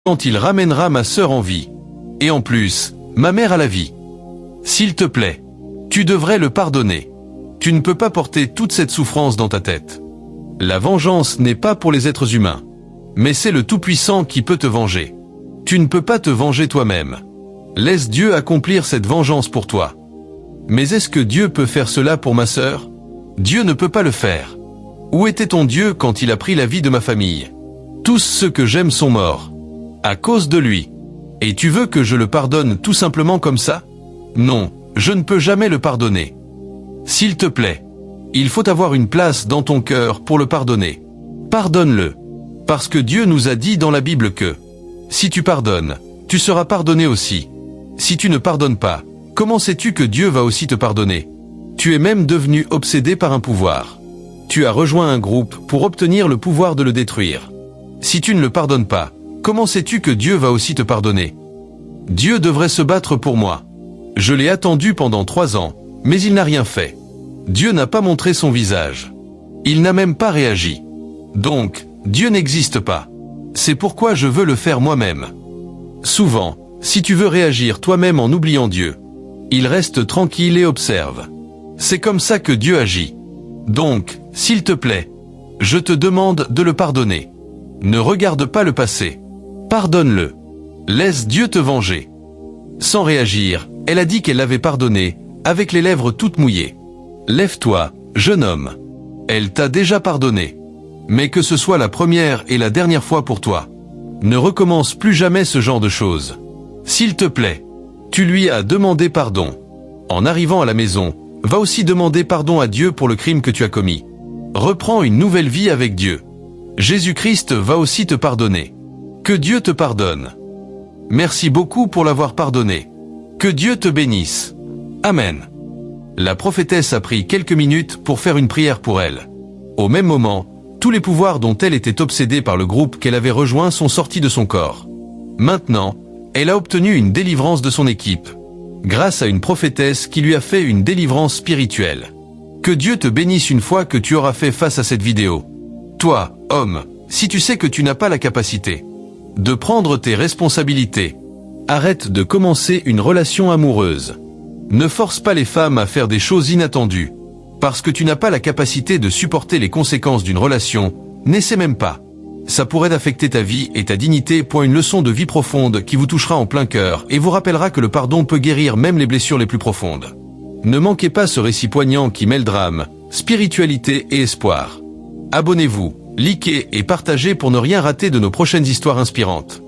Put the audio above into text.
quand il ramènera ma sœur en vie. Et en plus, ma mère à la vie. S'il te plaît, tu devrais le pardonner. Tu ne peux pas porter toute cette souffrance dans ta tête. La vengeance n'est pas pour les êtres humains. Mais c'est le Tout-Puissant qui peut te venger. Tu ne peux pas te venger toi-même. Laisse Dieu accomplir cette vengeance pour toi. Mais est-ce que Dieu peut faire cela pour ma sœur? Dieu ne peut pas le faire. Où était ton Dieu quand il a pris la vie de ma famille? Tous ceux que j'aime sont morts. À cause de lui. Et tu veux que je le pardonne tout simplement comme ça? Non, je ne peux jamais le pardonner. S'il te plaît, il faut avoir une place dans ton cœur pour le pardonner. Pardonne-le. Parce que Dieu nous a dit dans la Bible que si tu pardonnes, tu seras pardonné aussi. Si tu ne pardonnes pas, comment sais-tu que Dieu va aussi te pardonner? Tu es même devenu obsédé par un pouvoir. Tu as rejoint un groupe pour obtenir le pouvoir de le détruire. Si tu ne le pardonnes pas, comment sais-tu que Dieu va aussi te pardonner? Dieu devrait se battre pour moi. Je l'ai attendu pendant 3 ans, mais il n'a rien fait. Dieu n'a pas montré son visage. Il n'a même pas réagi. Donc, Dieu n'existe pas. C'est pourquoi je veux le faire moi-même. Souvent, si tu veux réagir toi-même en oubliant Dieu, il reste tranquille et observe. C'est comme ça que Dieu agit. Donc, s'il te plaît, je te demande de le pardonner. Ne regarde pas le passé. Pardonne-le. Laisse Dieu te venger. Sans réagir, elle a dit qu'elle l'avait pardonné, avec les lèvres toutes mouillées. Lève-toi, jeune homme. Elle t'a déjà pardonné. Mais que ce soit la première et la dernière fois pour toi. Ne recommence plus jamais ce genre de choses. S'il te plaît, tu lui as demandé pardon. En arrivant à la maison, va aussi demander pardon à Dieu pour le crime que tu as commis. Reprends une nouvelle vie avec Dieu. Jésus-Christ va aussi te pardonner. Que Dieu te pardonne. Merci beaucoup pour l'avoir pardonné. Que Dieu te bénisse. Amen. La prophétesse a pris quelques minutes pour faire une prière pour elle. Au même moment, tous les pouvoirs dont elle était obsédée par le groupe qu'elle avait rejoint sont sortis de son corps. Maintenant, elle a obtenu une délivrance de son équipe, grâce à une prophétesse qui lui a fait une délivrance spirituelle. Que Dieu te bénisse une fois que tu auras fait face à cette vidéo. Toi, homme, si tu sais que tu n'as pas la capacité de prendre tes responsabilités, arrête de commencer une relation amoureuse. Ne force pas les femmes à faire des choses inattendues. Parce que tu n'as pas la capacité de supporter les conséquences d'une relation, n'essaie même pas. Ça pourrait affecter ta vie et ta dignité. Une leçon de vie profonde qui vous touchera en plein cœur et vous rappellera que le pardon peut guérir même les blessures les plus profondes. Ne manquez pas ce récit poignant qui mêle drame, spiritualité et espoir. Abonnez-vous, likez et partagez pour ne rien rater de nos prochaines histoires inspirantes.